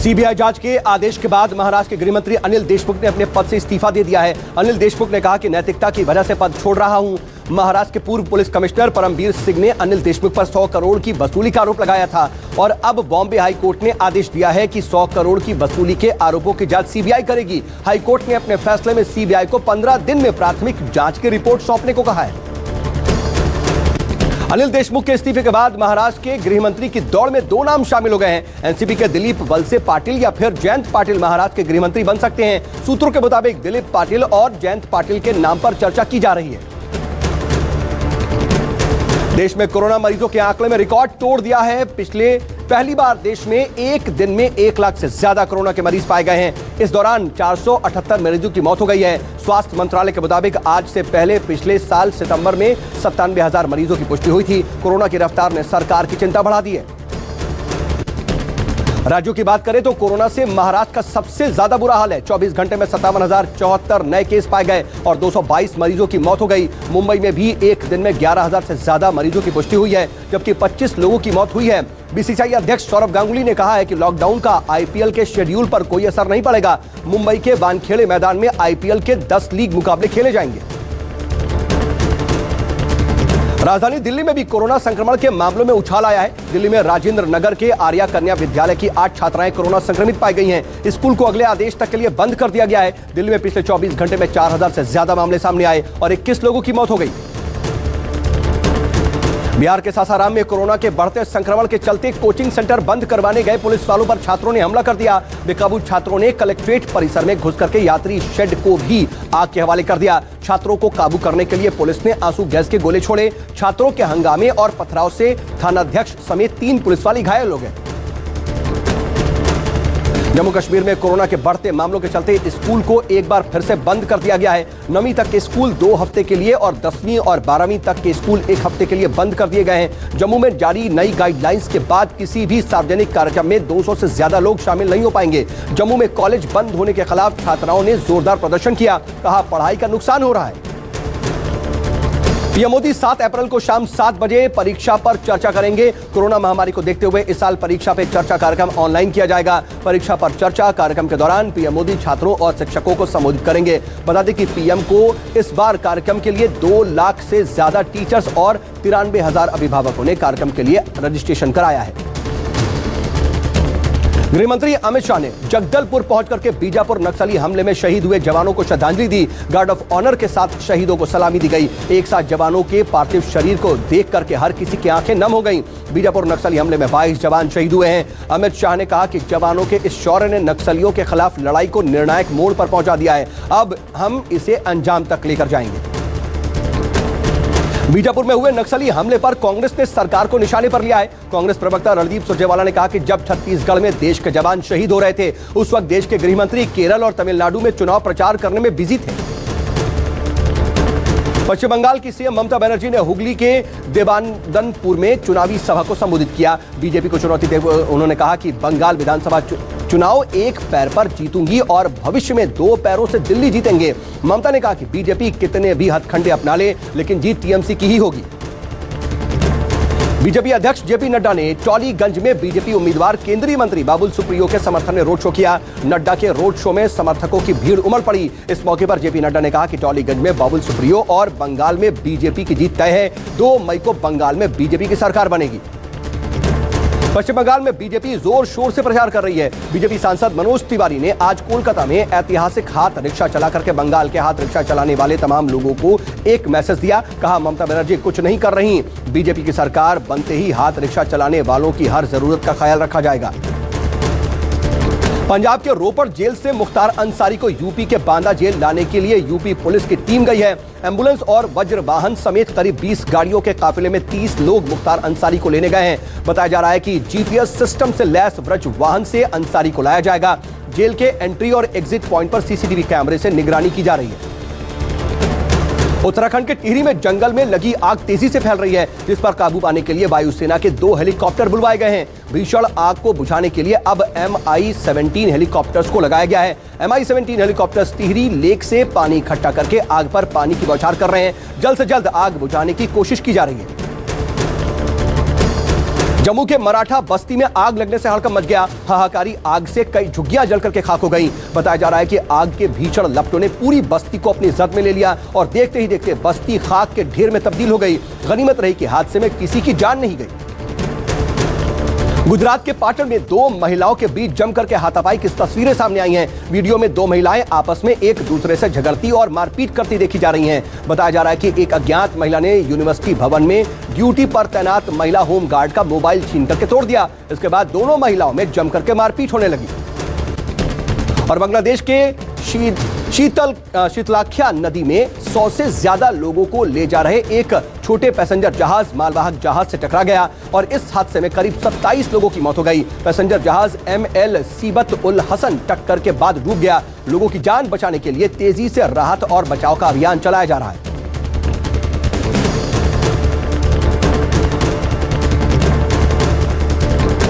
CBI जांच के आदेश के बाद महाराष्ट्र के गृह मंत्री अनिल देशमुख ने अपने पद से इस्तीफा दे दिया है। अनिल देशमुख ने कहा कि नैतिकता की वजह से पद छोड़ रहा हूं। महाराष्ट्र के पूर्व पुलिस कमिश्नर परमबीर सिंह ने अनिल देशमुख पर 100 करोड़ की वसूली का आरोप लगाया था और अब बॉम्बे हाईकोर्ट ने आदेश दिया है कि 100 करोड़ की वसूली के आरोपों की जांच सीबीआई करेगी। हाईकोर्ट ने अपने फैसले में सीबीआई को 15 दिन में प्राथमिक जांच की रिपोर्ट सौंपने को कहा है। अनिल देशमुख के इस्तीफे के बाद महाराष्ट्र के गृह मंत्री की दौड़ में 2 नाम शामिल हो गए हैं। एनसीपी के दिलीप वलसे पाटिल या फिर जयंत पाटिल महाराष्ट्र के गृह मंत्री बन सकते हैं। सूत्रों के मुताबिक दिलीप पाटिल और जयंत पाटिल के नाम पर चर्चा की जा रही है। देश में कोरोना मरीजों के आंकड़े में रिकॉर्ड तोड़ दिया है। पहली बार देश में एक दिन में 1 लाख से ज्यादा कोरोना के मरीज पाए गए हैं। इस दौरान 478 मरीजों की मौत हो गई है। स्वास्थ्य मंत्रालय के मुताबिक आज से पहले पिछले साल सितंबर में 97,000 मरीजों की पुष्टि हुई थी। कोरोना की रफ्तार ने सरकार की चिंता बढ़ा दी है। राज्यों की बात करें तो कोरोना से महाराष्ट्र का सबसे ज्यादा बुरा हाल है। 24 घंटे में 57,074 नए केस पाए गए और 222 मरीजों की मौत हो गई। मुंबई में भी एक दिन में 11,000 से ज्यादा मरीजों की पुष्टि हुई है, जबकि 25 लोगों की मौत हुई है। बीसीसीआई अध्यक्ष सौरभ गांगुली ने कहा है कि लॉकडाउन का आईपीएल के शेड्यूल पर कोई असर नहीं पड़ेगा। मुंबई के वानखेड़े मैदान में आईपीएल के 10 लीग मुकाबले खेले जाएंगे। राजधानी दिल्ली में भी कोरोना संक्रमण के मामलों में उछाल आया है। दिल्ली में राजेंद्र नगर के आर्या कन्या विद्यालय की 8 छात्राएं कोरोना संक्रमित पाई गई हैं। स्कूल को अगले आदेश तक के लिए बंद कर दिया गया है। दिल्ली में पिछले 24 घंटे में 4,000 से ज्यादा मामले सामने आए और 21 लोगों की मौत हो गई। बिहार के सासाराम में कोरोना के बढ़ते संक्रमण के चलते कोचिंग सेंटर बंद करवाने गए पुलिस वालों पर छात्रों ने हमला कर दिया। बेकाबू छात्रों ने कलेक्ट्रेट परिसर में घुस करके यात्री शेड को भी आग के हवाले कर दिया। छात्रों को काबू करने के लिए पुलिस ने आंसू गैस के गोले छोड़े। छात्रों के हंगामे और पथराव से थानाध्यक्ष समेत 3 पुलिस वाले घायल हो गए। जम्मू कश्मीर में कोरोना के बढ़ते मामलों के चलते स्कूल को एक बार फिर से बंद कर दिया गया है। 9वीं तक के स्कूल 2 हफ्ते के लिए और 10वीं और 12वीं तक के स्कूल 1 हफ्ते के लिए बंद कर दिए गए हैं। जम्मू में जारी नई गाइडलाइंस के बाद किसी भी सार्वजनिक कार्यक्रम में 200 से ज्यादा लोग शामिल नहीं हो पाएंगे। जम्मू में कॉलेज बंद होने के खिलाफ छात्राओं ने जोरदार प्रदर्शन किया। कहा पढ़ाई का नुकसान हो रहा है। पीएम मोदी 7 अप्रैल को शाम 7 बजे परीक्षा पर चर्चा करेंगे। कोरोना महामारी को देखते हुए इस साल परीक्षा पे चर्चा कार्यक्रम ऑनलाइन किया जाएगा। परीक्षा पर चर्चा कार्यक्रम के दौरान पीएम मोदी छात्रों और शिक्षकों को संबोधित करेंगे। बता दें कि पीएम को इस बार कार्यक्रम के लिए 2 लाख से ज्यादा टीचर्स और 93,000 अभिभावकों ने कार्यक्रम के लिए रजिस्ट्रेशन कराया है। गृह मंत्री अमित शाह ने जगदलपुर पहुंच करके बीजापुर नक्सली हमले में शहीद हुए जवानों को श्रद्धांजलि दी। गार्ड ऑफ ऑनर के साथ शहीदों को सलामी दी गई। एक साथ जवानों के पार्थिव शरीर को देख करके हर किसी की आंखें नम हो गईं। बीजापुर नक्सली हमले में 22 जवान शहीद हुए हैं। अमित शाह ने कहा कि जवानों के इस शौर्य ने नक्सलियों के खिलाफ लड़ाई को निर्णायक मोड़ पर पहुंचा दिया है। अब हम इसे अंजाम तक लेकर जाएंगे। बीजापुर में हुए नक्सली हमले पर कांग्रेस ने सरकार को निशाने पर लिया है। कांग्रेस प्रवक्ता रणदीप सुरजेवाला ने कहा कि जब छत्तीसगढ़ में देश के जवान शहीद हो रहे थे, उस वक्त देश के गृह मंत्री केरल और तमिलनाडु में चुनाव प्रचार करने में बिजी थे। पश्चिम बंगाल की सीएम ममता बनर्जी ने हुगली के देवानंदपुर में चुनावी सभा को संबोधित किया। बीजेपी को चुनौती देते हुए उन्होंने कहा कि बंगाल विधानसभा चुनाव एक पैर पर जीतूंगी और भविष्य में 2 पैरों से दिल्ली जीतेंगे। ममता ने कहा कि बीजेपी कितने भी हथकंडे अपना ले, लेकिन जीत टीएमसी की ही होगी। बीजेपी अध्यक्ष जेपी नड्डा ने टॉलीगंज में बीजेपी उम्मीदवार केंद्रीय मंत्री बाबुल सुप्रियो के समर्थन में रोड शो किया। नड्डा के रोड शो में समर्थकों की भीड़ उमड़ पड़ी। इस मौके पर जेपी नड्डा ने कहा कि टॉलीगंज में बाबुल सुप्रियो और बंगाल में बीजेपी की जीत तय है। 2 मई को बंगाल में बीजेपी की सरकार बनेगी। पश्चिम बंगाल में बीजेपी जोर शोर से प्रचार कर रही है। बीजेपी सांसद मनोज तिवारी ने आज कोलकाता में ऐतिहासिक हाथ रिक्शा चला करके बंगाल के हाथ रिक्शा चलाने वाले तमाम लोगों को एक मैसेज दिया। कहा ममता बनर्जी कुछ नहीं कर रही, बीजेपी की सरकार बनते ही हाथ रिक्शा चलाने वालों की हर जरूरत का ख्याल रखा जाएगा। पंजाब के रोपड़ जेल से मुख्तार अंसारी को यूपी के बांदा जेल लाने के लिए यूपी पुलिस की टीम गई है। एम्बुलेंस और वज्र वाहन समेत करीब 20 गाड़ियों के काफिले में 30 लोग मुख्तार अंसारी को लेने गए हैं। बताया जा रहा है कि जीपीएस सिस्टम से लैस व्रज वाहन से अंसारी को लाया जाएगा। जेल के एंट्री और एग्जिट पॉइंट पर सीसीटीवी कैमरे से निगरानी की जा रही है। उत्तराखंड के टिहरी में जंगल में लगी आग तेजी से फैल रही है, जिस पर काबू पाने के लिए वायुसेना के 2 हेलीकॉप्टर बुलवाए गए हैं। भीषण आग को बुझाने के लिए अब MI-17 हेलीकॉप्टर्स को लगाया गया है। MI-17 हेलीकॉप्टर्स टिहरी लेक से पानी इकट्ठा करके आग पर पानी की बौछार कर रहे हैं। जल्द से जल्द आग बुझाने की कोशिश की जा रही है। जम्मू के मराठा बस्ती में आग लगने से हड़कंप मच गया। हाहाकारी आग से कई झुग्गियां जलकर के खाक हो गई। बताया जा रहा है कि आग के भीषण लपटों ने पूरी बस्ती को अपनी जद में ले लिया और देखते ही देखते बस्ती खाक के ढेर में तब्दील हो गई। गनीमत रही कि हादसे में किसी की जान नहीं गई। गुजरात के पाटन में दो महिलाओं के बीच जमकर के हाथापाई की तस्वीरें सामने आई हैं। वीडियो में दो महिलाएं आपस में एक दूसरे से झगड़ती और मारपीट करती देखी जा रही हैं। बताया जा रहा है कि एक अज्ञात महिला ने यूनिवर्सिटी भवन में ड्यूटी पर तैनात महिला होम गार्ड का मोबाइल छीन करके तोड़ दिया। इसके बाद दोनों महिलाओं में जमकर के मारपीट होने लगी। और बांग्लादेश के शीतलाख्या नदी में 100 से ज्यादा लोगों को ले जा रहे एक छोटे पैसेंजर जहाज मालवाहक जहाज से टकरा गया और इस हादसे में करीब 27 लोगों की मौत हो गई। पैसेंजर जहाज ML सीबत उल हसन टक्कर के बाद डूब गया। लोगों की जान बचाने के लिए तेजी से राहत और बचाव का अभियान चलाया जा रहा है।